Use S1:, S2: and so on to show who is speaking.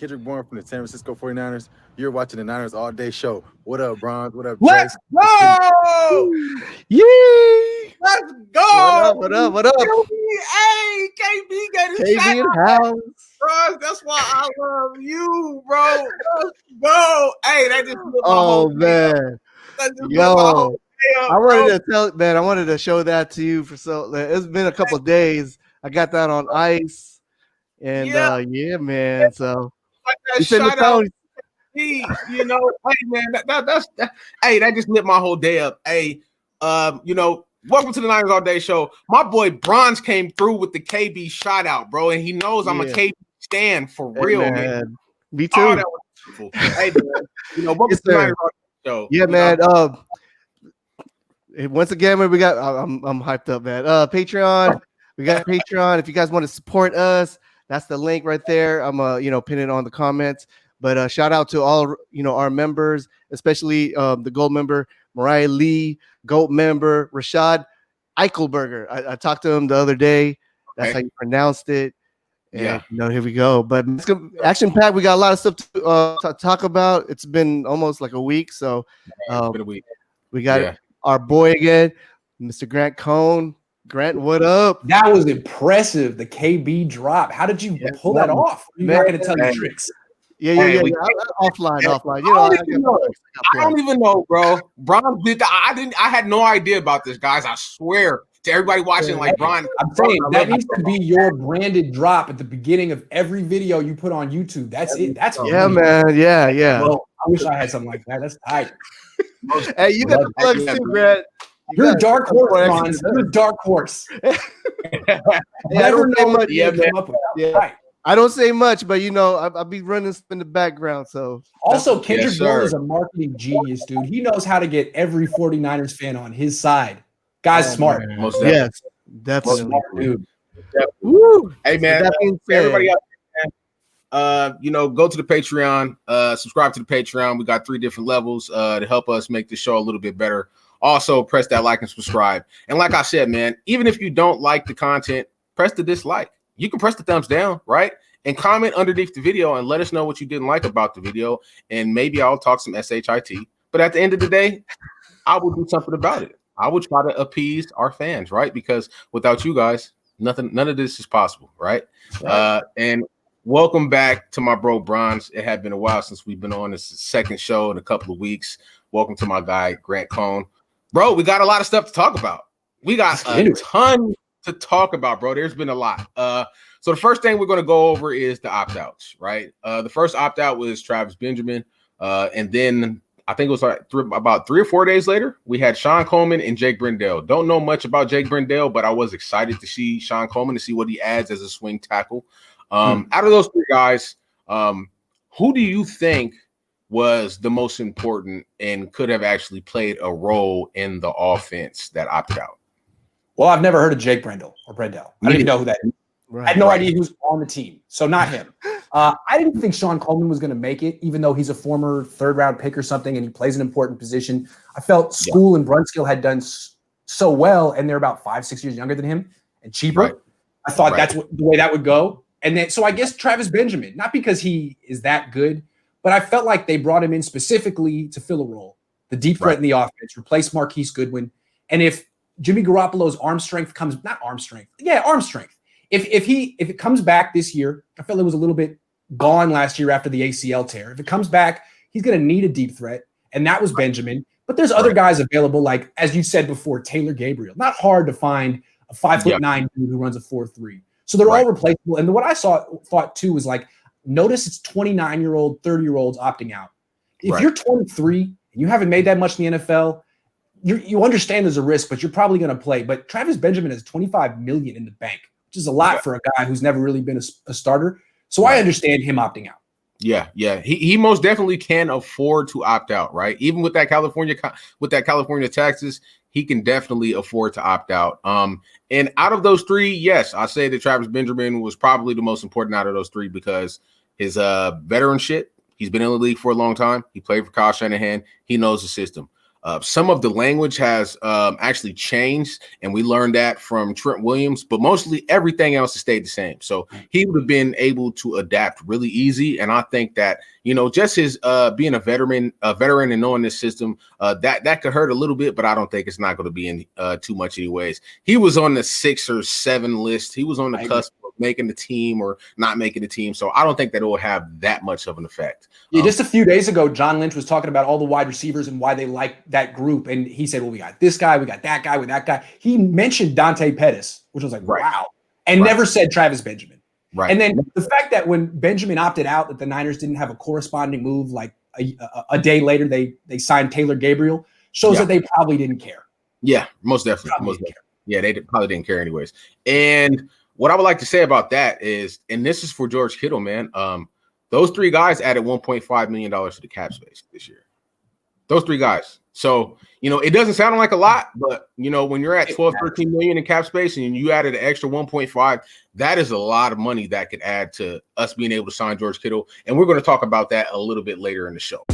S1: Kendrick Bourne from the San Francisco 49ers. You're watching the Niners All Day Show. What up, Bronze? What up, Dre?
S2: Let's go!
S3: Yee!
S2: Let's
S3: What
S2: go!
S3: up? What up? What up?
S2: Hey, KB got his
S3: KB in
S2: shout
S3: the
S2: out,
S3: house.
S2: bro. That's why I love you, bro. Let's go. Hey, that just lit my
S3: Oh
S2: whole day up.
S3: man,
S2: That just lit my whole
S3: yo,
S2: day up,
S3: I
S2: bro.
S3: wanted to tell man, I wanted to show that to you for it's been a couple of days. I got that on ice, and yeah, man. So
S2: Like that
S3: you send the
S2: shout out,
S3: phone.
S2: you know. Hey, man, hey, that just lit my whole day up. Hey, welcome to the Niners All Day Show. My boy Bronze came through with the KB shout out, bro, and he knows I'm a
S3: Yeah.
S2: KB stan for
S3: Hey,
S2: real, man.
S3: Me
S2: Oh,
S3: too.
S2: that was beautiful. Hey, man, welcome
S3: Yes,
S2: to the
S3: sir.
S2: Niners All Day Show.
S3: Yeah, man. Once again, man, I'm hyped up, man. Patreon, we got Patreon. If you guys want to support us, that's the link right there. I'm pin it on the comments. But shout out to all our members, especially the gold member Mariah Lee, gold member Rashad Eichelberger. I talked to him the other day. That's how you pronounced it. And, here we go. But it's action packed. We got a lot of stuff to talk about. It's been almost like a week, so
S2: it's been a week.
S3: We got our boy again, Mr. Grant Cohn. Grant, what up?
S4: That was impressive. The KB drop. How did you pull that off? You're not going to tell your tricks.
S3: Yeah. Offline.
S2: I don't even know, bro. Bron did. I had no idea about this, guys. I swear to everybody watching, like Bron.
S4: I'm saying that needs to be your branded drop at the beginning of every video you put on YouTube. That's it. That's
S3: man. Yeah.
S4: Well, I wish I had something like that. That's tight.
S3: Hey, you got the plugs too, Grant.
S4: You're a dark horse, Ron. You're a dark horse. Never know what you come up with. Right.
S3: I don't say much, but I'll be running in the background. So
S4: also, Kendrick Bourne is a marketing genius, dude. He knows how to get every 49ers fan on his side. Guy's smart.
S2: Most definitely.
S3: Yes, definitely.
S4: Smart, dude.
S2: Woo. Hey, man. Everybody out there, go to the Patreon, subscribe to the Patreon. We got 3 different levels to help us make the show a little bit better. Also, press that like and subscribe. And like I said, man, even if you don't like the content, press the dislike. You can press the thumbs down, right? And comment underneath the video and let us know what you didn't like about the video. And maybe I'll talk some SHIT. But at the end of the day, I will do something about it. I will try to appease our fans, right? Because without you guys, none of this is possible, right? And welcome back to my bro Bronze. It had been a while since we've been on this second show in a couple of weeks. Welcome to my guy, Grant Cohn. Bro, we got a lot of stuff to talk about. We got a ton to talk about, bro. There's been a lot. So the first thing we're going to go over is the opt-outs, right? The first opt-out was Travis Benjamin. And then I think it was like about 3 or 4 days later, we had Sean Coleman and Jake Brendel. Don't know much about Jake Brendel, but I was excited to see Sean Coleman, to see what he adds as a swing tackle. Out of those 3 guys, who do you think was the most important and could have actually played a role in the offense that opted out?
S4: Well, I've never heard of Jake Brendel. I don't even know who that is.
S3: Right.
S4: I had no idea who's on the team. So not him. I didn't think Sean Coleman was going to make it, even though he's a former 3rd-round pick or something, and he plays an important position. I felt School and Brunskill had done so well, and they're about 5-6 years younger than him and cheaper.
S2: Right.
S4: I thought that's the way that would go. And then, so I guess Travis Benjamin, not because he is that good, but I felt like they brought him in specifically to fill a role, the deep threat in the offense, replace Marquise Goodwin. And if Jimmy Garoppolo's arm strength. If it comes back this year, I felt it was a little bit gone last year after the ACL tear. If it comes back, he's going to need a deep threat, and that was Benjamin. But there's other guys available, like, as you said before, Taylor Gabriel. Not hard to find a 5'9" dude who runs a 4.3. So they're all replaceable. And what I thought too was, like, notice it's 29-year-old, 30-year-olds opting out. If you're 23 and you haven't made that much in the NFL, you understand there's a risk, but you're probably going to play. But Travis Benjamin has $25 million in the bank, which is a lot for a guy who's never really been a starter. So I understand him opting out.
S2: Yeah. He most definitely can afford to opt out, right? Even with that California taxes, he can definitely afford to opt out. And out of those 3, yes, I say that Travis Benjamin was probably the most important out of those 3 because his veteran shit. He's been in the league for a long time. He played for Kyle Shanahan. He knows the system. Some of the language has actually changed, and we learned that from Trent Williams, but mostly everything else has stayed the same. So he would have been able to adapt really easy. And I think that, just his being a veteran and knowing this system, that could hurt a little bit, but I don't think it's not going to be in too much anyways. He was on the 6 or 7 list. He was on the cusp of making the team or not making the team. So I don't think that it will have that much of an effect.
S4: Yeah, just a few days ago, John Lynch was talking about all the wide receivers and why they like that group. And he said, well, we got this guy, we got that guy, with that guy. He mentioned Dante Pettis, which was like, wow, and never said Travis Benjamin.
S2: Right.
S4: And then the fact that when Benjamin opted out, that the Niners didn't have a corresponding move, like a day later, they signed Taylor Gabriel, shows that they probably didn't care.
S2: Yeah, most definitely. Yeah, they probably didn't care anyways. And what I would like to say about that is, and this is for George Kittle, man, those 3 guys added $1.5 million to the cap space this year. Those 3 guys. So, it doesn't sound like a lot, but, when you're at 12, 13 million in cap space and you added an extra 1.5, that is a lot of money that could add to us being able to sign George Kittle. And we're going to talk about that a little bit later in the show.